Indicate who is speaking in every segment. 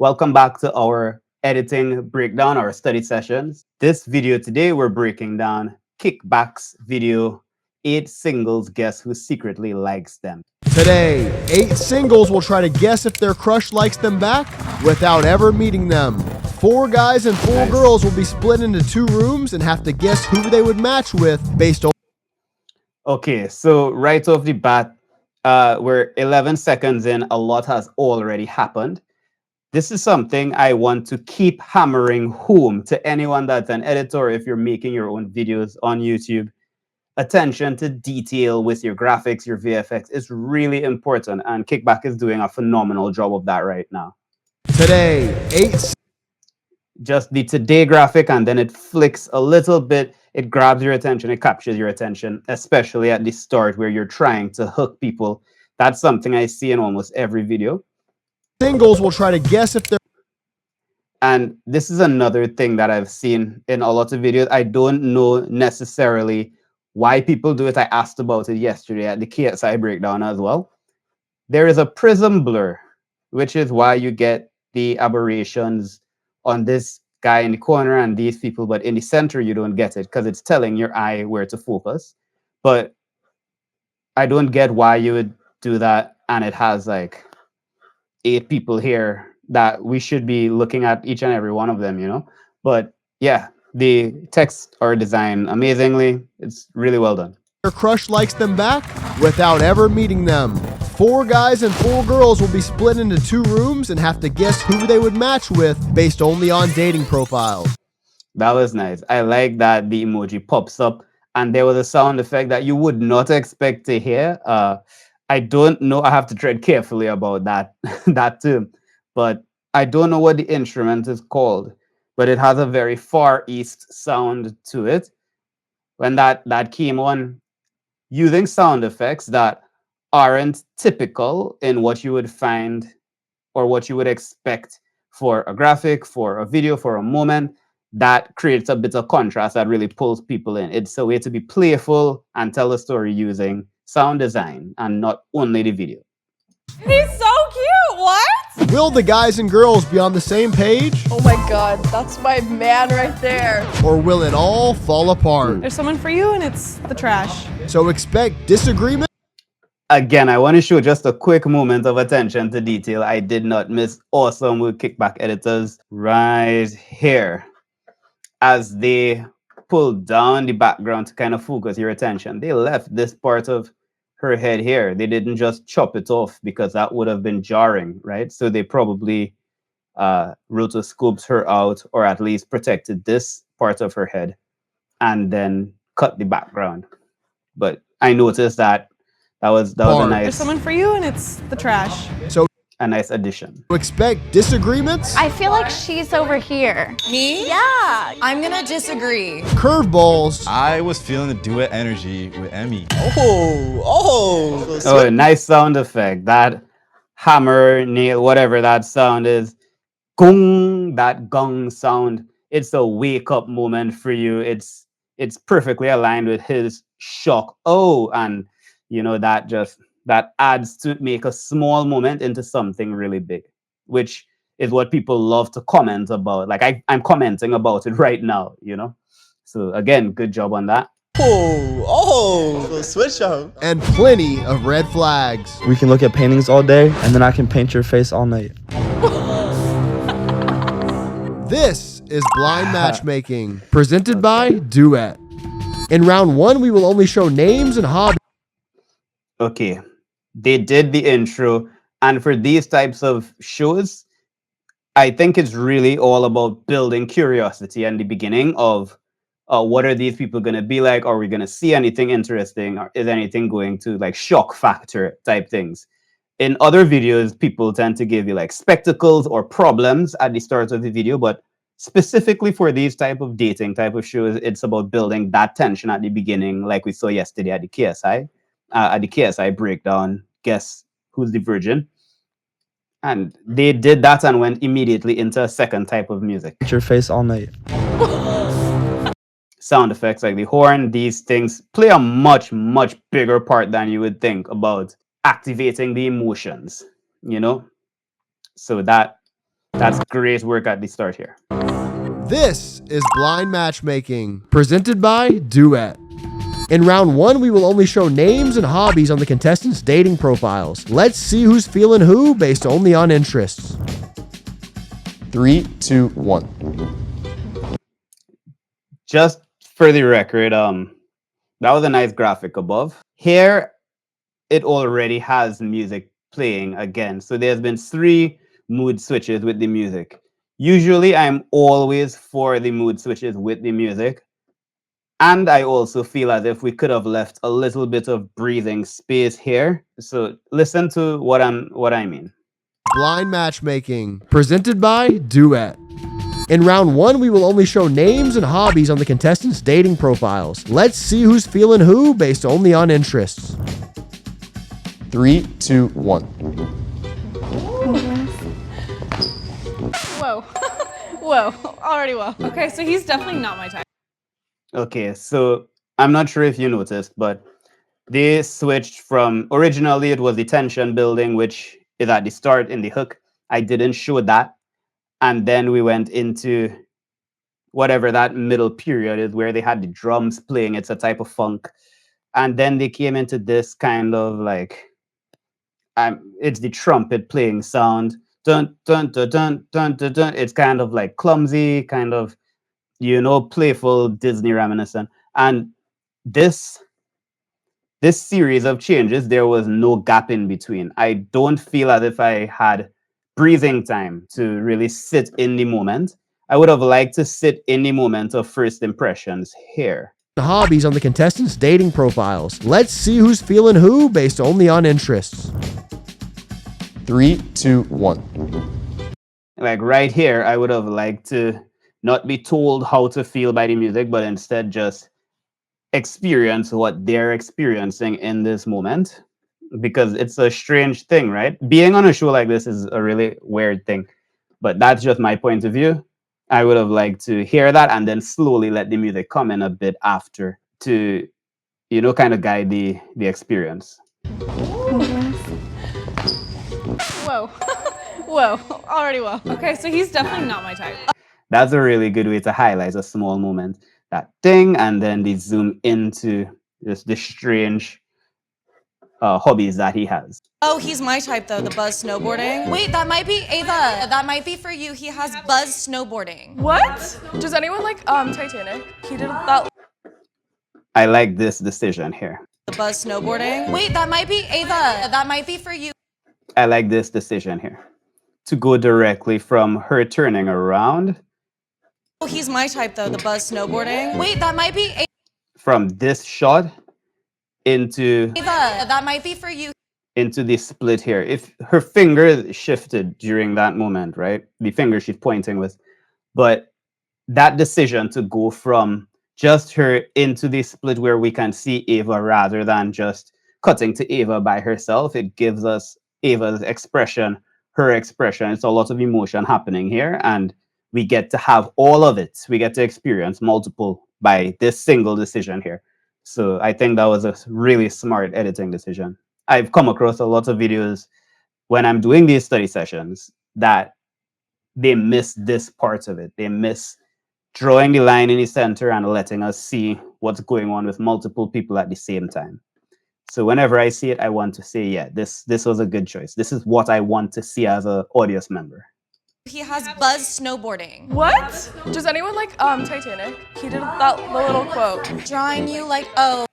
Speaker 1: Welcome back to our editing breakdown, our study sessions. This video today, we're breaking down Kickback's video, 8 singles guess who secretly likes them.
Speaker 2: Today, 8 singles will try to guess if their crush likes them back without ever meeting them. 4 guys and 4 girls will be split into 2 rooms and have to guess who they would match with based on.
Speaker 1: Okay, so right off the bat, we're 11 seconds in, a lot has already happened. This is something I want to keep hammering home to anyone that's an editor. If you're making your own videos on YouTube, attention to detail with your graphics, your VFX is really important, and Kickback is doing a phenomenal job of that right now.
Speaker 2: Today, 8
Speaker 1: Just the today graphic, and then it flicks a little bit, it grabs your attention, it captures your attention, especially at the start where you're trying to hook people. That's something I see in almost every video.
Speaker 2: singles will try to guess if they're.
Speaker 1: And this is another thing that I've seen in a lot of videos. I don't know necessarily why people do it. I asked about it yesterday at the KSI breakdown as well. There is a prism blur, which is why you get the aberrations on this guy in the corner and these people, but in the center, you don't get it because it's telling your eye where to focus. But I don't get why you would do that. And it has like 8 people here that we should be looking at each and every one of them, you know? But yeah, the text or design amazingly. It's really well done.
Speaker 2: Their crush likes them back without ever meeting them. 4 guys and 4 girls will be split into 2 rooms and have to guess who they would match with based only on dating profiles.
Speaker 1: That was nice. I like that the emoji pops up and there was a sound effect that you would not expect to hear. I don't know. I have to tread carefully about that that too. But I don't know what the instrument is called, but it has a very Far East sound to it. When that came on, using sound effects that aren't typical in what you would find or what you would expect for a graphic, for a video, for a moment, that creates a bit of contrast that really pulls people in. It's a way to be playful and tell a story using sound design and not only the video.
Speaker 3: He's so cute. What?
Speaker 2: Will the guys and girls be on the same page?
Speaker 3: Oh my god, that's my man right there.
Speaker 2: Or will it all fall apart?
Speaker 3: There's someone for you and it's the trash.
Speaker 2: So expect disagreement.
Speaker 1: Again, I want to show just a quick moment of attention to detail. I did not miss awesome with Kickback editors right here. As they pulled down the background to kind of focus your attention, they left this part of her head here. They didn't just chop it off because that would have been jarring, right? So they probably rotoscoped her out, or at least protected this part of her head and then cut the background. But I noticed that was a nice.
Speaker 3: There's someone for you and it's the trash.
Speaker 2: So
Speaker 1: a nice addition.
Speaker 2: expect disagreements,
Speaker 4: I feel like she's over here.
Speaker 5: Me?
Speaker 4: Yeah.
Speaker 5: I'm gonna disagree.
Speaker 2: curveballs,
Speaker 6: I was feeling the duet energy with Emmy.
Speaker 1: Oh, a nice sound effect. That hammer, nail, whatever that sound is. Gong, that gong sound. It's a wake up moment for you. It's perfectly aligned with his shock. Oh, and you know that adds to make a small moment into something really big, which is what people love to comment about. Like I'm commenting about it right now, you know? So again, good job on that.
Speaker 7: Switch up.
Speaker 2: and plenty of red flags.
Speaker 8: We can look at paintings all day, and then I can paint your face all night.
Speaker 2: This is blind matchmaking, presented by Duet. In round 1, we will only show names and hobbies.
Speaker 1: Okay, they did the intro, and for these types of shows, I think it's really all about building curiosity and the beginning of what are these people going to be like? Are we going to see anything interesting? Or is anything going to like shock factor type things? In other videos, people tend to give you like spectacles or problems at the start of the video, but specifically for these type of dating type of shows, it's about building that tension at the beginning, like we saw yesterday at the KSI breakdown. Guess who's the virgin? And they did that and went immediately into a second type of music.
Speaker 8: Paint your face all night.
Speaker 1: Sound effects like the horn, these things play a much, much bigger part than you would think about activating the emotions, you know? So that That's great work at the start here.
Speaker 2: This is blind matchmaking, presented by Duet. In round one, we will only show names and hobbies on the contestants' dating profiles. Let's see who's feeling who based only on interests.
Speaker 5: 3, 2, 1.
Speaker 1: Just for the record, that was a nice graphic above. Here, it already has music playing again. So there's been 3 mood switches with the music. Usually, I'm always for the mood switches with the music. And I also feel as if we could have left a little bit of breathing space here. So listen to what I mean.
Speaker 2: Blind matchmaking, presented by Duet. In round one, we will only show names and hobbies on the contestants' dating profiles. Let's see who's feeling who based only on interests.
Speaker 5: 3, 2, 1.
Speaker 3: Whoa. Whoa. Already whoa. Okay, so he's definitely not my type.
Speaker 1: Okay, so I'm not sure if you noticed, but they switched from originally it was the tension building, which is at the start in the hook. I didn't show that. And then we went into whatever that middle period is where they had the drums playing. It's a type of funk. And then they came into this kind of like it's the trumpet playing sound. Dun dun dun dun dun dun dun. It's kind of like clumsy, kind of playful Disney reminiscent. And this this series of changes, there was no gap in between. I don't feel as if I had breathing time to really sit in the moment. I would have liked to sit in the moment of first impressions here.
Speaker 2: Hobbies on the contestants' dating profiles. Let's see who's feeling who based only on interests.
Speaker 5: 3, 2, 1.
Speaker 1: Like right here, I would have liked to not be told how to feel by the music, but instead just experience what they're experiencing in this moment, because it's a strange thing, right? Being on a show like this is a really weird thing, but that's just my point of view. I would have liked to hear that and then slowly let the music come in a bit after to, kind of guide the experience.
Speaker 3: Whoa. Whoa. Already whoa. Okay, so he's definitely not my type.
Speaker 1: That's a really good way to highlight a small moment, that ding, and then they zoom into just the strange hobbies that he has.
Speaker 7: Oh, he's my type though, the buzz snowboarding. Wait, that might be Ava. That might be for you. He has buzz snowboarding.
Speaker 3: What? Does anyone like Titanic? He did that.
Speaker 1: I like this decision here.
Speaker 7: The buzz snowboarding. Wait, that might be Ava. That might be for you.
Speaker 1: I like this decision here. To go directly from her turning around.
Speaker 7: Oh, he's my type though, the buzz snowboarding. Wait, that might be Ava.
Speaker 1: From this shot into
Speaker 7: That might be for you.
Speaker 1: into the split here. If her finger shifted during that moment, right? The finger she's pointing with. But that decision to go from just her into the split where we can see Ava rather than just cutting to Ava by herself, it gives us Ava's expression, her expression. It's a lot of emotion happening here, and we get to have all of it. We get to experience multiple by this single decision here. So I think that was a really smart editing decision. I've come across a lot of videos when I'm doing these study sessions that they miss this part of it. They miss drawing the line in the center and letting us see what's going on with multiple people at the same time. So whenever I see it, I want to say, yeah, this was a good choice. This is what I want to see as an audience member.
Speaker 7: He has buzz snowboarding.
Speaker 3: What? Does anyone like Titanic? He did that little quote.
Speaker 7: Drawing you like, oh,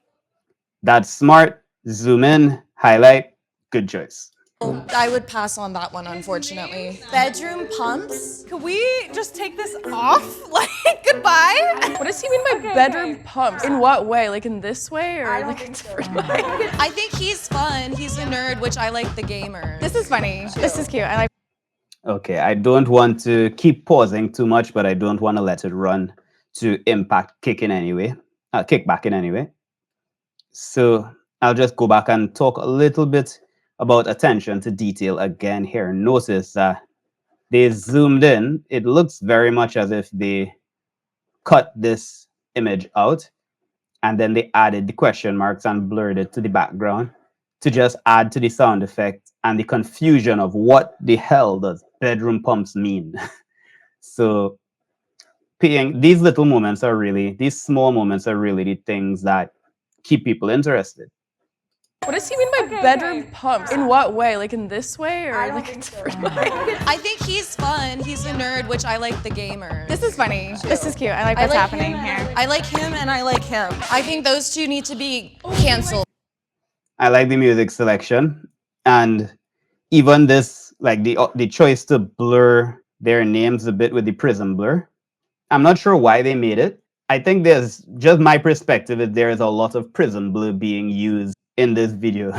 Speaker 1: That's smart. Zoom in, highlight, good choice.
Speaker 7: I would pass on that one, unfortunately. Bedroom pumps?
Speaker 3: Could we just take this off? Like, goodbye? What does he mean by bedroom pumps? In what way? Like in this way or like a different way?
Speaker 7: I think he's fun. He's a nerd, which I like the gamers.
Speaker 3: This is funny. This is cute. I like.
Speaker 1: Okay, I don't want to keep pausing too much, but I don't want to let it run to impact kickback in any way. So I'll just go back and talk a little bit about attention to detail again here. Notice that they zoomed in. It looks very much as if they cut this image out and then they added the question marks and blurred it to the background to just add to the sound effect and the confusion of what the hell does bedroom pumps mean. So paying these little moments are really these small moments are really the things that keep people interested.
Speaker 3: What does he mean by bedroom pumps? In what way? Like in this way or like a different way?
Speaker 7: I think he's fun. He's a nerd, which I like the gamers.
Speaker 4: This is funny. This is cute. I like what's happening here.
Speaker 7: I like him and I like him. I think those two need to be canceled.
Speaker 1: I like the music selection, and even this, like the choice to blur their names a bit with the prism blur. I'm not sure why they made it. I think there's just my perspective is there is a lot of prism blur being used in this video.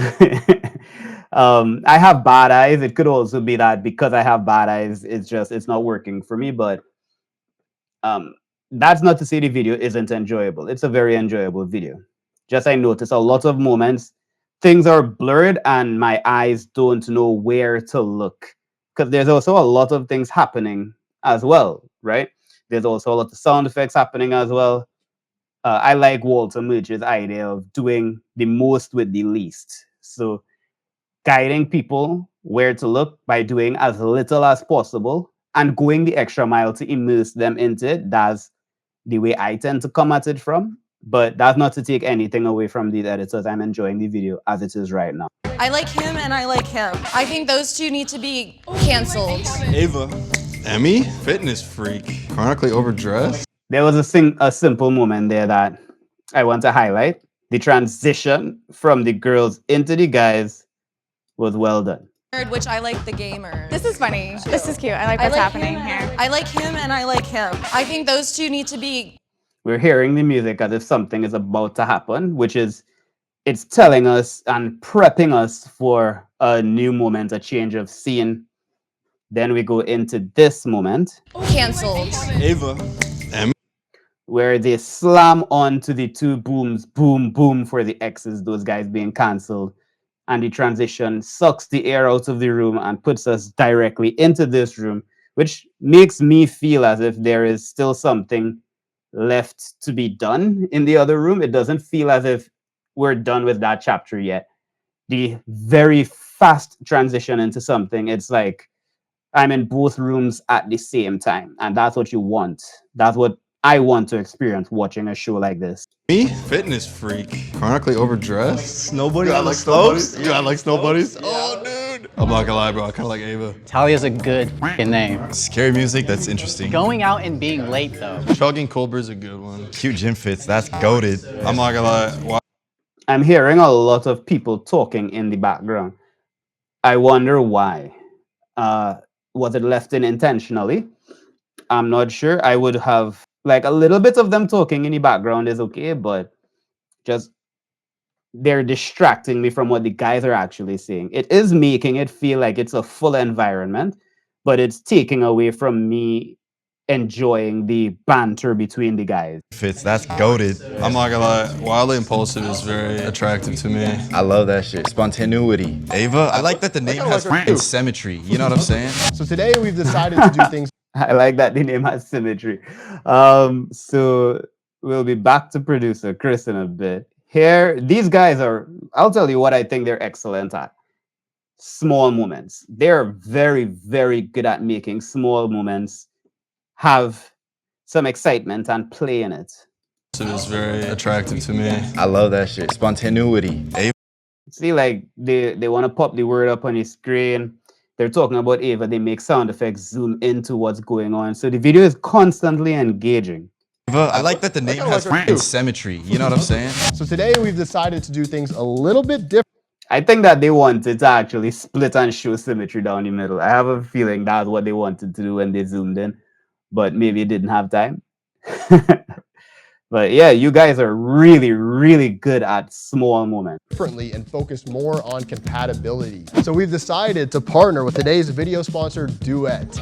Speaker 1: I have bad eyes. It could also be that because I have bad eyes, it's not working for me. But um, that's not to say the video isn't enjoyable. It's a very enjoyable video. Just I notice a lot of moments, things are blurred and my eyes don't know where to look. Because there's also a lot of things happening as well, right? There's also a lot of sound effects happening as well. I like Walter Murch's idea of doing the most with the least. So guiding people where to look by doing as little as possible and going the extra mile to immerse them into it. That's the way I tend to come at it from. But that's not to take anything away from the editors. I'm enjoying the video as it is right now.
Speaker 7: I like him and I like him. I think those two need to be canceled.
Speaker 6: Ava. Emmy? Fitness freak. Chronically overdressed?
Speaker 1: There was a simple moment there that I want to highlight. The transition from the girls into the guys was well done.
Speaker 7: Which I like the gamers.
Speaker 4: This is funny. This is cute. I like what's happening here.
Speaker 7: I like him and I like him. I think those two need to be.
Speaker 1: We're hearing the music as if something is about to happen, which is it's telling us and prepping us for a new moment, a change of scene. Then we go into this moment
Speaker 7: Canceled.
Speaker 6: Ava. Emmy?
Speaker 1: where they slam onto the two booms, boom, boom, for the X's, those guys being cancelled. And the transition sucks the air out of the room and puts us directly into this room, which makes me feel as if there is still something left to be done in the other room. It doesn't feel as if we're done with that chapter yet. The very fast transition into something, it's like I'm in both rooms at the same time. And that's what you want. That's what I want to experience watching a show like this.
Speaker 6: Me? Fitness freak. Chronically overdressed? Snowboarding on the
Speaker 5: snowbuddies?
Speaker 6: slopes?
Speaker 5: You got like snowbuddies?
Speaker 6: Oh, dude. I'm not gonna lie, bro. I kinda like Ava.
Speaker 9: Talia's a good f***ing name.
Speaker 6: Scary music, that's interesting.
Speaker 9: Going out and being late though.
Speaker 6: Chugging Colbert's a good one. Cute gym fits, that's goated. I'm not gonna lie.
Speaker 1: I'm hearing a lot of people talking in the background. I wonder why. Was it left in intentionally? I'm not sure. I would have like a little bit of them talking in the background is okay, but just they're distracting me from what the guys are actually saying. It is making it feel like it's a full environment, but it's taking away from me enjoying the banter between the guys.
Speaker 6: Fits, that's goated. I'm not gonna lie. Wildly Impulsive is very attractive to me.
Speaker 10: I love that shit. Spontaneity.
Speaker 6: Ava, I like that the name has symmetry. You know what I'm saying?
Speaker 2: So today we've decided to do things
Speaker 1: I like that the name has symmetry. So we'll be back to producer Chris in a bit. Here, these guys are, I'll tell you what I think they're excellent at. Small moments. They're very, very good at making small moments have some excitement and play in it.
Speaker 6: It is very attractive to me.
Speaker 10: I love that shit. Spontaneity.
Speaker 1: See, like they want to pop the word up on the screen. They're talking about Ava. They make sound effects zoom into what's going on. So the video is constantly engaging.
Speaker 6: Ava, I like that the name has symmetry. You know what I'm saying?
Speaker 2: So today we've decided to do things a little bit different.
Speaker 1: I think that they wanted to actually split and show symmetry down the middle. I have a feeling that's what they wanted to do when they zoomed in, but maybe it didn't have time. But yeah, you guys are really, really good at small moments.
Speaker 2: Differently and focus more on compatibility. So we've decided to partner with today's video sponsor, Duet.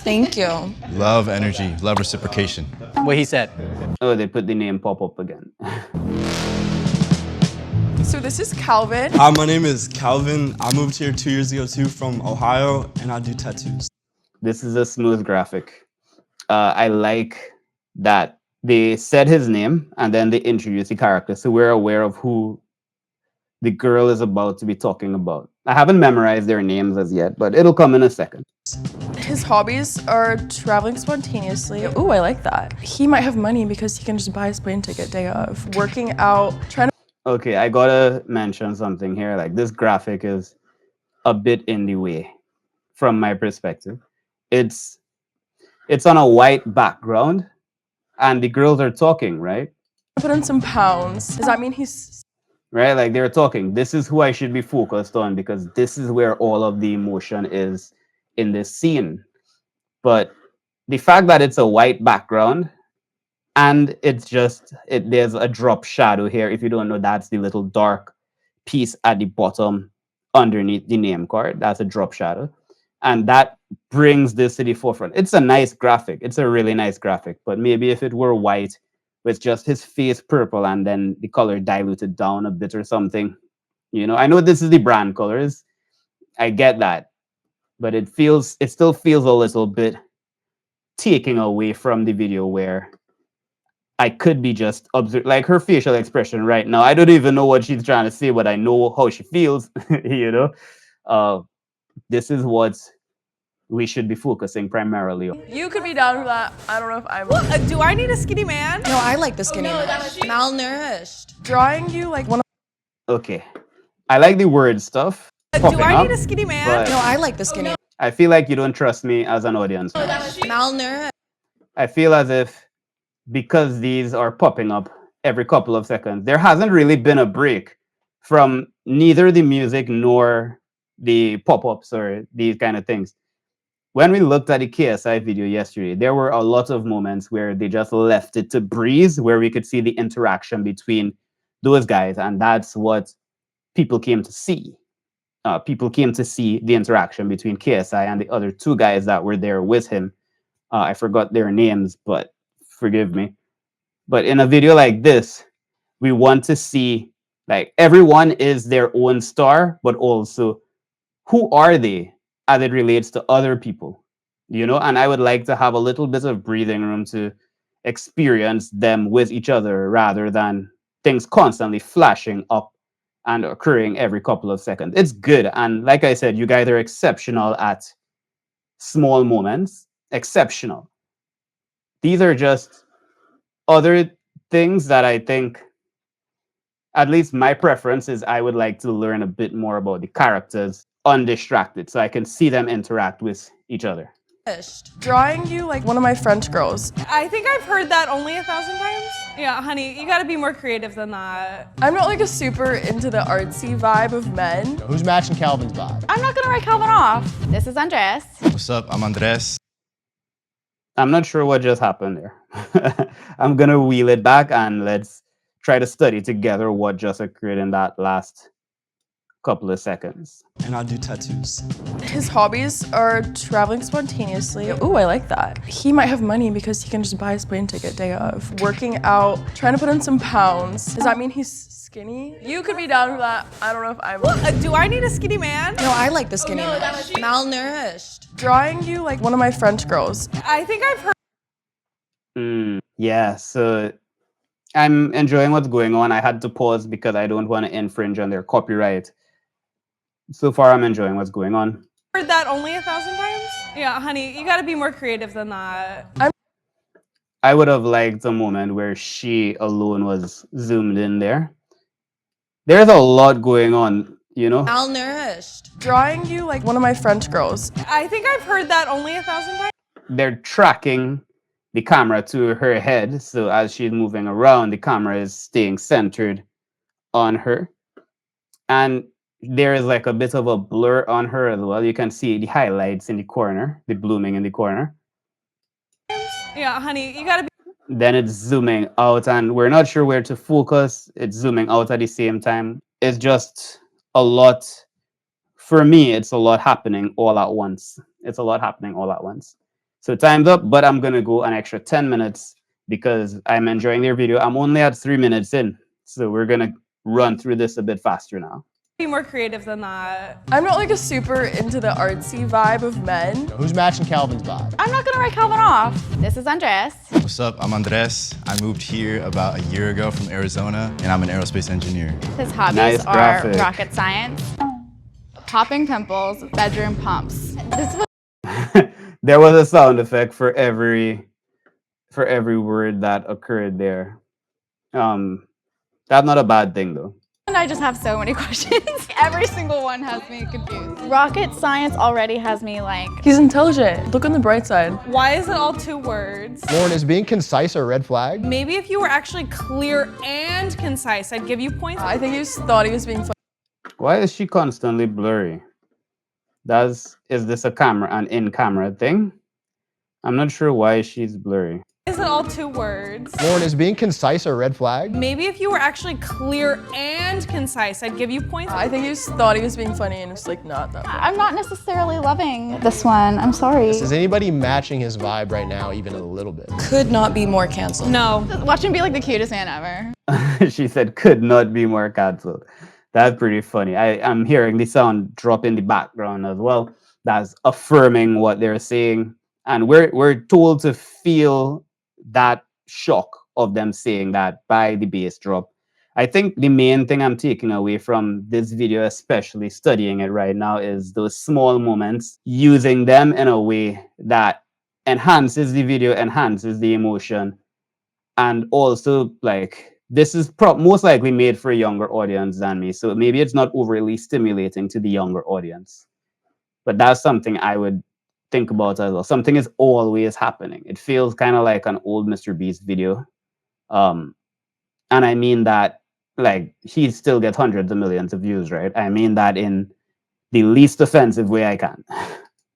Speaker 7: Thank you.
Speaker 6: Love energy, love reciprocation.
Speaker 9: What he said.
Speaker 1: Oh, they put the name pop up again.
Speaker 3: So this is Calvin.
Speaker 11: Hi, my name is Calvin. I moved here 2 years ago too from Ohio, and I do tattoos.
Speaker 1: This is a smooth graphic. I like that they said his name and then they introduce the character, so we're aware of who the girl is about to be talking about. I haven't memorized their names as yet, but it'll come in a second.
Speaker 3: His hobbies are traveling spontaneously. Ooh, I like that. He might have money because he can just buy his plane ticket day of. Working out, trying to
Speaker 1: Okay, I gotta mention something here. Like this graphic is a bit in the way from my perspective. It's it's on a white background and the girls are talking, right?
Speaker 3: put on some pounds. Does that mean he's
Speaker 1: Right? Like they're talking. This is who I should be focused on because this is where all of the emotion is in this scene. But the fact that it's a white background and it's just there's a drop shadow here. If you don't know, that's the little dark piece at the bottom underneath the name card. That's a drop shadow, and that brings this to the forefront. It's a nice graphic. It's a really nice graphic. But maybe if it were white with just his face purple and then the color diluted down a bit or something. I know this is the brand colors. I get that, but it still feels a little bit taking away from the video where I could be just observe like her facial expression right now. I don't even know what she's trying to say, but I know how she feels. you know, uh, this is what we should be focusing primarily on.
Speaker 3: You could be down for that. I don't know if I'm
Speaker 7: Do I need a skinny man? No, I like the skinny man. Malnourished.
Speaker 3: drawing you like one of
Speaker 1: Okay, I like the word stuff.
Speaker 7: Do I need a skinny man? No, I like the skinny man.
Speaker 1: I feel like you don't trust me as an audience.
Speaker 7: Malnourished.
Speaker 1: I feel as if because these are popping up every couple of seconds, there hasn't really been a break from neither the music nor the pop-ups or these kind of things. When we looked at the KSI video yesterday, there were a lot of moments where they just left it to breeze, where we could see the interaction between those guys, and that's what people came to see. People came to see the interaction between KSI and the other two guys that were there with him. I forgot their names, but forgive me. But in a video like this, we want to see like everyone is their own star, but also who are they as it relates to other people, and I would like to have a little bit of breathing room to experience them with each other rather than things constantly flashing up and occurring every couple of seconds. It's good. And like I said, you guys are exceptional at small moments. Exceptional. These are just other things that I think, at least my preference is I would like to learn a bit more about the characters undistracted so I can see them interact with each other.
Speaker 3: drawing you like one of my French girls.
Speaker 7: I think I've heard that only 1,000 times. Yeah, honey, you gotta be more creative than that.
Speaker 3: I'm not like a super into the artsy vibe of men.
Speaker 2: Who's matching Calvin's vibe?
Speaker 4: I'm not gonna write Calvin off. This is Andres.
Speaker 10: What's up? I'm Andres.
Speaker 1: I'm not sure what just happened there. I'm gonna wheel it back and let's try to study together what just occurred in that last couple of seconds.
Speaker 11: And I do tattoos.
Speaker 3: His hobbies are traveling spontaneously. Ooh, I like that. He might have money because he can just buy his plane ticket day of. Working out, trying to put on some pounds. Does that mean he's skinny? You could be down for that. I don't know if I'm
Speaker 7: Do I need a skinny man? No, I like the skinny man. Malnourished.
Speaker 3: drawing you like one of my French girls.
Speaker 7: I think I've heard.
Speaker 1: Yeah, so I'm enjoying what's going on. I had to pause because I don't want to infringe on their copyright. So far, I'm enjoying what's going on.
Speaker 7: Heard that only 1,000 times? Yeah, honey, you gotta be more creative than that.
Speaker 1: I would have liked a moment where she alone was zoomed in there. There's a lot going on,
Speaker 7: Malnourished.
Speaker 3: Drawing you like one of my French girls.
Speaker 7: I think I've heard that only 1,000 times.
Speaker 1: They're tracking the camera to her head. So as she's moving around, the camera is staying centered on her. And there is like a bit of a blur on her as well. You can see the highlights in the corner, the blooming in the corner.
Speaker 7: Yeah, honey, you gotta be.
Speaker 1: Then it's zooming out and we're not sure where to focus. It's zooming out at the same time. It's just a lot. For me, it's a lot happening all at once. It's a lot happening all at once. So time's up, but I'm going to go an extra 10 minutes because I'm enjoying their video. I'm only at 3 minutes in. So we're going to run through this a bit faster now.
Speaker 7: Be more creative than that.
Speaker 3: I'm not like a super into the artsy vibe of men.
Speaker 2: Who's matching Calvin's vibe?
Speaker 4: I'm not gonna write Calvin off. This is Andres.
Speaker 10: What's up? I'm Andres. I moved here about a year ago from Arizona, and I'm an aerospace engineer.
Speaker 4: His hobbies
Speaker 1: Nice
Speaker 4: are
Speaker 1: graphic.
Speaker 4: rocket science. popping pimples, bedroom pumps. This was
Speaker 1: There was a sound effect for every word that occurred there. That's not a bad thing though.
Speaker 4: and I just have so many questions. Every single one has me confused. Rocket science already has me like.
Speaker 3: He's intelligent. Look on the bright side.
Speaker 7: Why is it all 2 words?
Speaker 2: Lauren, is being concise a red flag?
Speaker 7: Maybe if you were actually clear and concise, I'd give you points.
Speaker 3: I think he just thought he was being funny.
Speaker 1: Why is she constantly blurry? Is this a an in-camera thing? I'm not sure why she's blurry.
Speaker 7: Is it all 2 words?
Speaker 2: Lauren, is being concise a red flag?
Speaker 7: Maybe if you were actually clear and concise, I'd give you points.
Speaker 3: I think he just thought he was being funny and it's like not that funny.
Speaker 4: I'm not necessarily loving this one. I'm sorry.
Speaker 2: Is anybody matching his vibe right now, even a little bit?
Speaker 7: Could not be more canceled. No.
Speaker 4: Watch him be like the cutest man ever.
Speaker 1: She said could not be more cancelled. That's pretty funny. I'm hearing the sound drop in the background as well. That's affirming what they're saying. And we're told to feel that shock of them saying that by the bass drop. I think the main thing I'm taking away from this video, especially studying it right now, is those small moments, using them in a way that enhances the video, enhances the emotion, and also like this is most likely made for a younger audience than me, so maybe it's not overly stimulating to the younger audience, but that's something I would think about as well. Something is always happening. It feels kind of like an old Mr. Beast video, and I mean that like he still gets hundreds of millions of views, right? I mean that in the least offensive way I can.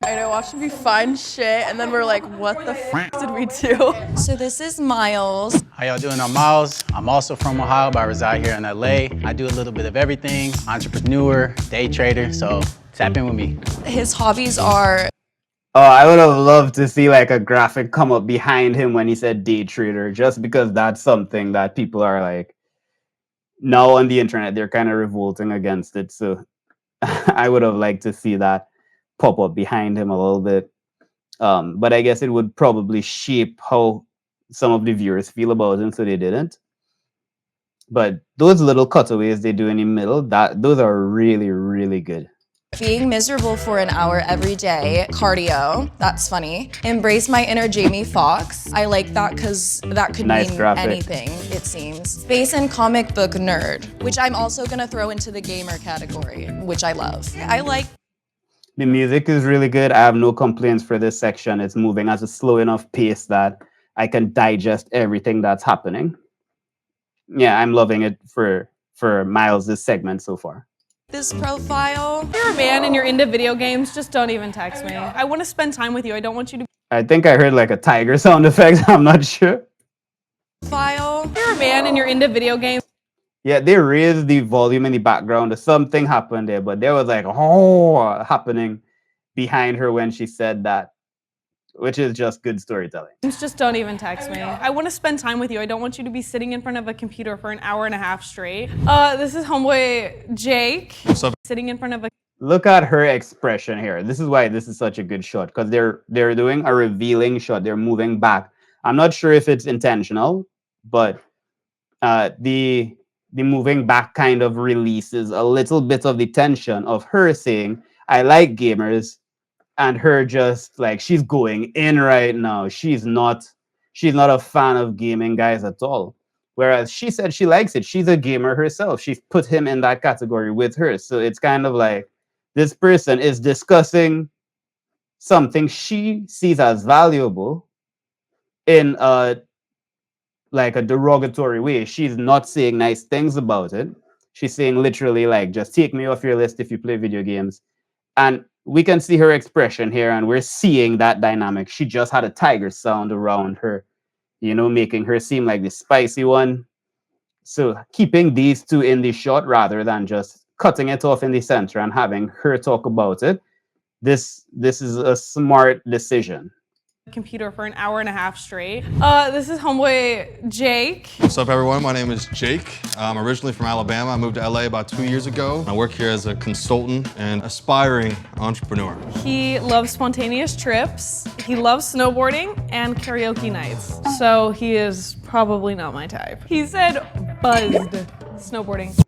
Speaker 3: I know, watching me find shit and then we're like, what the f did we do?
Speaker 7: So this is Miles.
Speaker 9: How y'all doing? I'm Miles. I'm also from Ohio, but I reside here in LA. I do a little bit of everything. Entrepreneur, day trader, so tap in with me.
Speaker 7: His hobbies are...
Speaker 1: Oh, I would have loved to see like a graphic come up behind him when he said day trader, just because that's something that people are like, now on the internet, they're kind of revolting against it. So I would have liked to see that pop up behind him a little bit. But I guess it would probably shape how some of the viewers feel about him, so they didn't. But those little cutaways they do in the middle, those are really, really good.
Speaker 7: Being miserable for an hour every day, cardio, that's funny. Embrace my inner Jamie Foxx. I like that because that could
Speaker 1: Nice
Speaker 7: mean
Speaker 1: graphic.
Speaker 7: anything, it seems. Space and comic book nerd, which I'm also gonna throw into the gamer category, which I love. I like...
Speaker 1: The music is really good. I have no complaints for this section. It's moving at a slow enough pace that I can digest everything that's happening. Yeah, I'm loving it for Miles' segment so far.
Speaker 7: this profile.
Speaker 12: If you're a man and you're into video games, just don't even text me. I want to spend time with you. I don't want you to...
Speaker 1: I think I heard like a tiger sound effect. I'm not sure.
Speaker 7: File.
Speaker 12: If you're a man and you're into video games...
Speaker 1: Yeah, they raised the volume in the background. Something happened there, but there was like oh happening behind her when she said that, which is just good storytelling.
Speaker 12: Just don't even text me. I want to spend time with you. I don't want you to be sitting in front of a computer for an hour and a half straight. This is homeboy Jake.
Speaker 6: What's up?
Speaker 12: Sitting in front of a...
Speaker 1: Look at her expression here. This is why this is such a good shot, because they're doing a revealing shot. They're moving back. I'm not sure if it's intentional, but the moving back kind of releases a little bit of the tension of her saying, I like gamers, and her just like, she's going in right now. She's not a fan of gaming guys at all. Whereas she said she likes it. She's a gamer herself. She's put him in that category with her. So it's kind of like this person is discussing something she sees as valuable in a derogatory way. She's not saying nice things about it. She's saying literally like, just take me off your list if you play video games. And we can see her expression here, and we're seeing that dynamic. She just had a tiger sound around her, you know, making her seem like the spicy one. So keeping these two in the shot rather than just cutting it off in the center and having her talk about it, this is a smart decision.
Speaker 12: Computer for an hour and a half straight. This is homeboy Jake.
Speaker 6: What's up, everyone? My name is Jake. I'm originally from Alabama. I moved to LA about 2 years ago. I work here as a consultant and aspiring entrepreneur.
Speaker 12: He loves spontaneous trips. He loves snowboarding and karaoke nights. So he is probably not my type. He said buzzed snowboarding.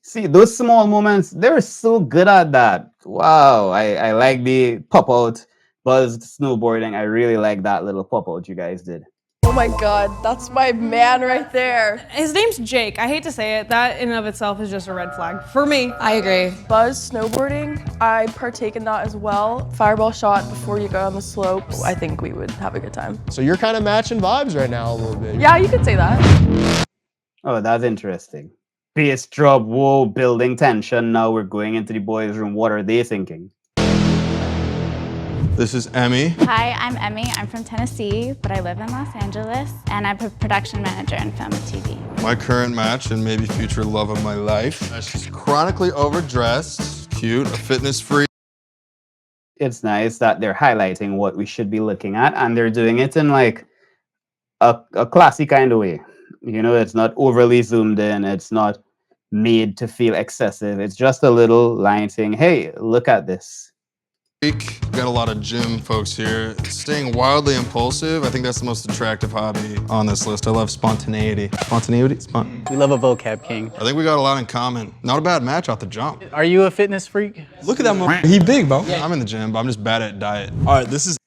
Speaker 1: See, those small moments, they're so good at that. Wow, I like the pop out buzzed snowboarding. I really like that little pop out you guys did.
Speaker 3: Oh my god, that's my man right there.
Speaker 12: His name's Jake. I hate to say it. That in and of itself is just a red flag for me.
Speaker 7: I agree.
Speaker 3: Buzz snowboarding, I partake in that as well. Fireball shot before you go on the slopes. I think we would have a good time.
Speaker 2: So you're kind of matching vibes right now a little bit.
Speaker 3: Yeah, you could say that.
Speaker 1: Oh, that's interesting. Bass drop, whoa, building tension. Now we're going into the boys' room. What are they thinking?
Speaker 6: This is Emmy.
Speaker 4: Hi, I'm Emmy. I'm from Tennessee, but I live in Los Angeles, and I'm a production manager in film and TV.
Speaker 6: My current match and maybe future love of my life. She's chronically overdressed, cute, a fitness freak.
Speaker 1: It's nice that they're highlighting what we should be looking at, and they're doing it in like a classy kind of way. You know, it's not overly zoomed in. It's not made to feel excessive. It's just a little line saying, hey, look at this.
Speaker 6: Got a lot of gym folks here. Staying wildly impulsive, I think that's the most attractive hobby on this list. I love spontaneity. Spontaneity?
Speaker 9: We love a vocab king.
Speaker 6: I think we got a lot in common. Not a bad match off the jump.
Speaker 9: Are you a fitness freak?
Speaker 11: Look at that man. He big, bro.
Speaker 6: I'm in the gym, but I'm just bad at diet.
Speaker 11: All right, this is.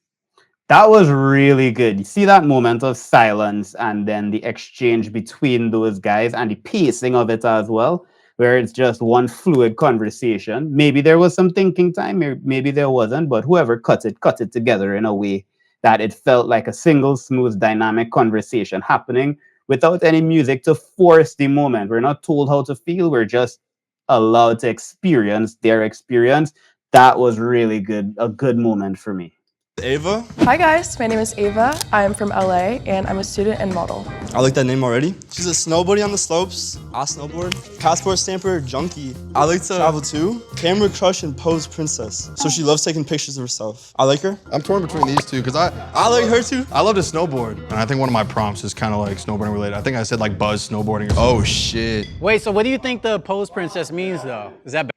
Speaker 1: That was really good. You see that moment of silence and then the exchange between those guys and the pacing of it as well, where it's just one fluid conversation. Maybe there was some thinking time, maybe there wasn't, but whoever cut it together in a way that it felt like a single smooth dynamic conversation happening without any music to force the moment. We're not told how to feel, we're just allowed to experience their experience. That was really good, a good moment for me.
Speaker 11: Ava.
Speaker 3: Hi guys, my name is Ava. I'm from LA and I'm a student and model.
Speaker 11: I like that name already. She's a snowboardie on the slopes. I snowboard. Passport stamper junkie. I like to travel too. Camera crush and pose princess. So she loves taking pictures of herself. I like her.
Speaker 6: I'm torn between these two because I
Speaker 11: like her too.
Speaker 6: I love to snowboard. And I think one of my prompts is kind of like snowboarding related. I think I said like buzz snowboarding. Oh shit.
Speaker 9: Wait, so what do you think the pose princess means though? Is that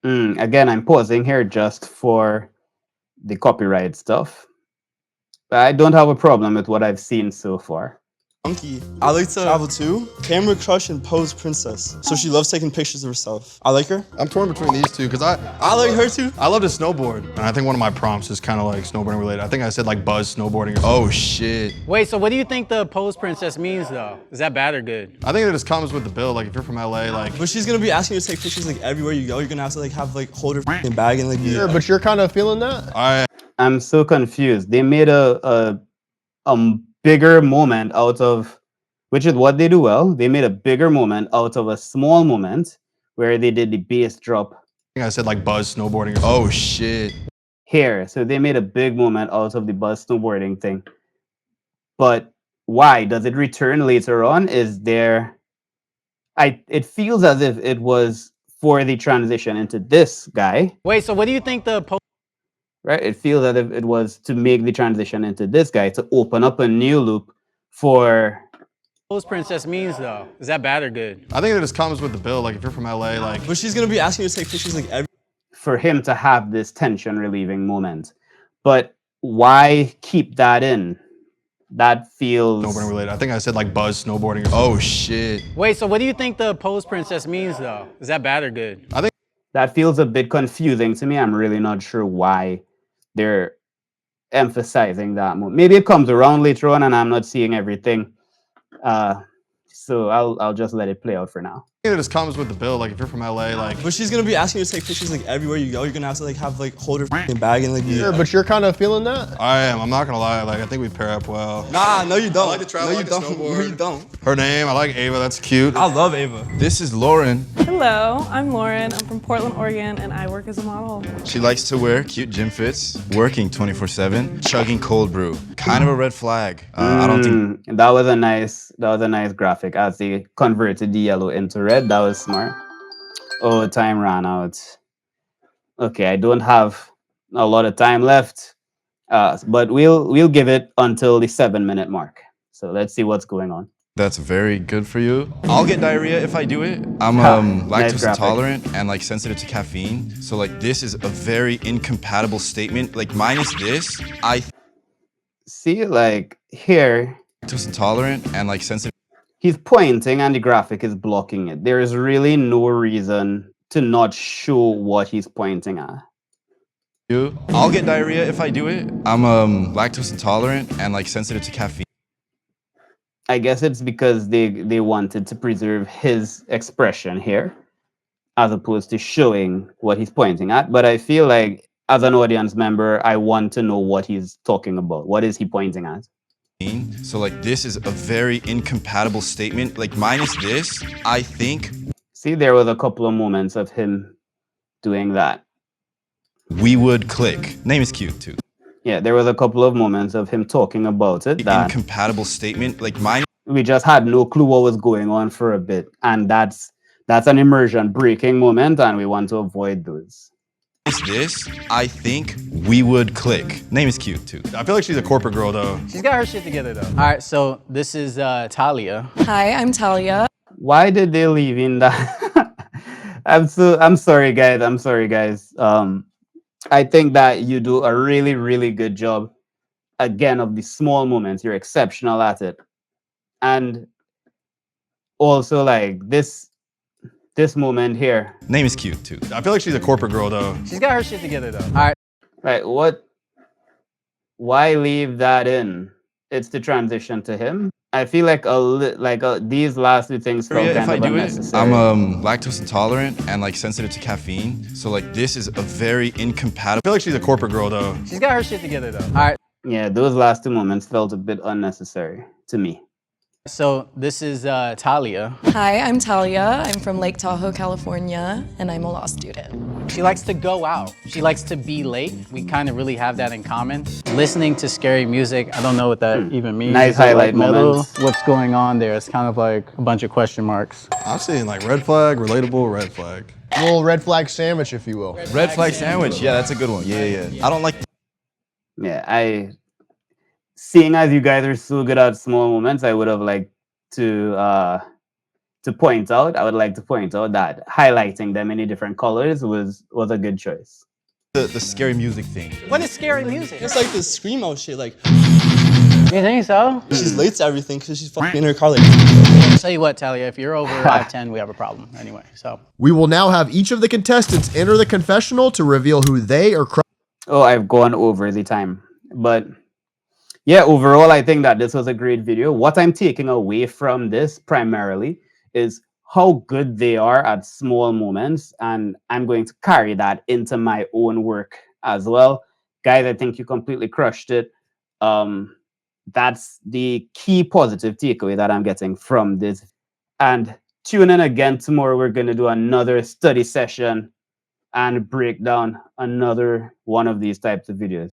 Speaker 1: Again, I'm pausing here just for the copyright stuff. I don't have a problem with what I've seen so far.
Speaker 11: Monkey. I like to travel too. Camera crush and pose princess. So she loves taking pictures of herself. I like her.
Speaker 6: I'm torn between these two because I
Speaker 11: like her too.
Speaker 6: I love to snowboard. And I think one of my prompts is kind of like snowboarding related. I think I said like buzz snowboarding. Oh shit.
Speaker 9: Wait, so what do you think the pose princess means though? Is that bad or good?
Speaker 6: I think it just comes with the bill. Like if you're from LA, like.
Speaker 11: But she's gonna be asking you to take pictures like everywhere you go. You're gonna have to like hold her f***ing bag and like.
Speaker 2: Sure, but you're kind of feeling that?
Speaker 1: I'm so confused. They made a bigger moment out of, which is what they do well. They made a bigger moment out of a small moment where they did the bass drop.
Speaker 6: I think I said like buzz snowboarding. Oh shit.
Speaker 1: Here, so they made a big moment out of the buzz snowboarding thing. But why? Does it return later on? Is there... It feels as if it was for the transition into this guy.
Speaker 9: Wait, so what do you think the
Speaker 1: right? It feels as if it was to make the transition into this guy, to open up a new loop for...
Speaker 9: pose princess means though? Is that bad or good?
Speaker 6: I think it just comes with the bill. Like if you're from LA, like.
Speaker 11: But she's gonna be asking you to take pictures like
Speaker 1: for him to have this tension relieving moment. But why keep that in? That feels...
Speaker 6: snowboarding related. I think I said like buzz snowboarding. Oh shit.
Speaker 9: Wait, so what do you think the pose princess means though? Is that bad or good?
Speaker 6: I think
Speaker 1: that feels a bit confusing to me. I'm really not sure why they're emphasizing that moment. Maybe it comes around later on and I'm not seeing everything. So I'll just let it play out for now.
Speaker 6: It just comes with the bill. Like if you're from LA, like.
Speaker 11: But she's gonna be asking you to take pictures like everywhere you go. You're gonna have to like hold her f***ing bag and like.
Speaker 2: Sure, but you're kind of feeling that?
Speaker 6: I am. I'm not gonna lie. Like I think we pair up well.
Speaker 11: Nah, no you don't.
Speaker 6: I like to travel.
Speaker 11: No you
Speaker 6: like
Speaker 11: don't.
Speaker 6: to snowboard.
Speaker 11: No you don't.
Speaker 6: Her name. I like Ava. That's cute.
Speaker 11: I love Ava.
Speaker 10: This is Lauren.
Speaker 12: Hello, I'm Lauren. I'm from Portland, Oregon, and I work as a model.
Speaker 10: She likes to wear cute gym fits, working 24/7, chugging cold brew. Kind of a red flag. I don't think
Speaker 1: that was a nice graphic as they converted the yellow into red. That was smart. Oh, time ran out. Okay, I don't have a lot of time left, but we'll give it until the 7-minute mark. So let's see what's going on.
Speaker 10: that's very good for you. I'll get diarrhea if I do it. I'm
Speaker 1: Nice
Speaker 10: lactose
Speaker 1: graphic.
Speaker 10: intolerant and like sensitive to caffeine. So like this is a very incompatible statement. Like minus this, I
Speaker 1: See, like here,
Speaker 10: lactose intolerant and like sensitive.
Speaker 1: he's pointing and the graphic is blocking it. There is really no reason to not show what he's pointing at.
Speaker 10: I'll get diarrhea if I do it. I'm lactose intolerant and like sensitive to caffeine.
Speaker 1: I guess it's because they wanted to preserve his expression here as opposed to showing what he's pointing at. But I feel like as an audience member, I want to know what he's talking about. What is he pointing at?
Speaker 10: So like this is a very incompatible statement. Like minus this, I think.
Speaker 1: See, there was a couple of moments of him doing that.
Speaker 10: We would click. Name is cute too.
Speaker 1: Yeah, there was a couple of moments of him talking about it. That
Speaker 10: incompatible statement. Like mine.
Speaker 1: We just had no clue what was going on for a bit, and that's an immersion breaking moment, and we want to avoid those.
Speaker 10: This, I think we would click. Name is cute too.
Speaker 6: I feel like she's a corporate girl though.
Speaker 9: She's got her shit together though. All right, so this is Talia.
Speaker 7: Hi, I'm Talia.
Speaker 1: Why did they leave in that? I'm sorry, guys. I'm sorry, guys. I think that you do a really, really good job. Again, of the small moments, you're exceptional at it, and also like this moment here.
Speaker 10: Name is cute too.
Speaker 6: I feel like she's a corporate girl though.
Speaker 9: She's got her shit together though. All right.
Speaker 1: Right. What? Why leave that in? It's the transition to him. I feel like these last two things felt
Speaker 10: If
Speaker 1: kind
Speaker 10: I
Speaker 1: of
Speaker 10: do it,
Speaker 1: unnecessary.
Speaker 10: I'm lactose intolerant and like sensitive to caffeine. So like this is a very incompatible.
Speaker 6: I feel like she's a corporate girl though.
Speaker 9: She's got her shit together though. All right.
Speaker 1: Yeah, those last two moments felt a bit unnecessary to me.
Speaker 9: So this is Talia.
Speaker 7: Hi, I'm Talia. I'm from Lake Tahoe, California, and I'm a law student.
Speaker 9: She likes to go out. She likes to be late. We kind of really have that in common. Listening to scary music, I don't know what that even means.
Speaker 1: Nice highlight moments.
Speaker 9: What's going on there? It's kind of like a bunch of question marks.
Speaker 6: I'm seeing like red flag, relatable, red flag.
Speaker 2: A little red flag sandwich, if you will.
Speaker 10: Red flag sandwich. Yeah, that's a good one. Yeah. I don't like.
Speaker 1: Yeah, seeing as you guys are so good at small moments, I would have liked to point out. I would like to point out that highlighting them in different colors was a good choice.
Speaker 10: The scary music thing.
Speaker 9: What is scary music?
Speaker 11: It's like the screamo shit. Like
Speaker 9: You think so?
Speaker 11: she's late to everything because she's fucking in her car. Like
Speaker 9: I'll tell you what, Talia, if you're over 5'10", we have a problem. Anyway, so.
Speaker 2: We will now have each of the contestants enter the confessional to reveal who they are.
Speaker 1: Oh, I've gone over the time, but yeah, overall, I think that this was a great video. What I'm taking away from this primarily is how good they are at small moments, and I'm going to carry that into my own work as well. Guys, I think you completely crushed it. That's the key positive takeaway that I'm getting from this. And tune in again tomorrow. We're going to do another study session and break down another one of these types of videos.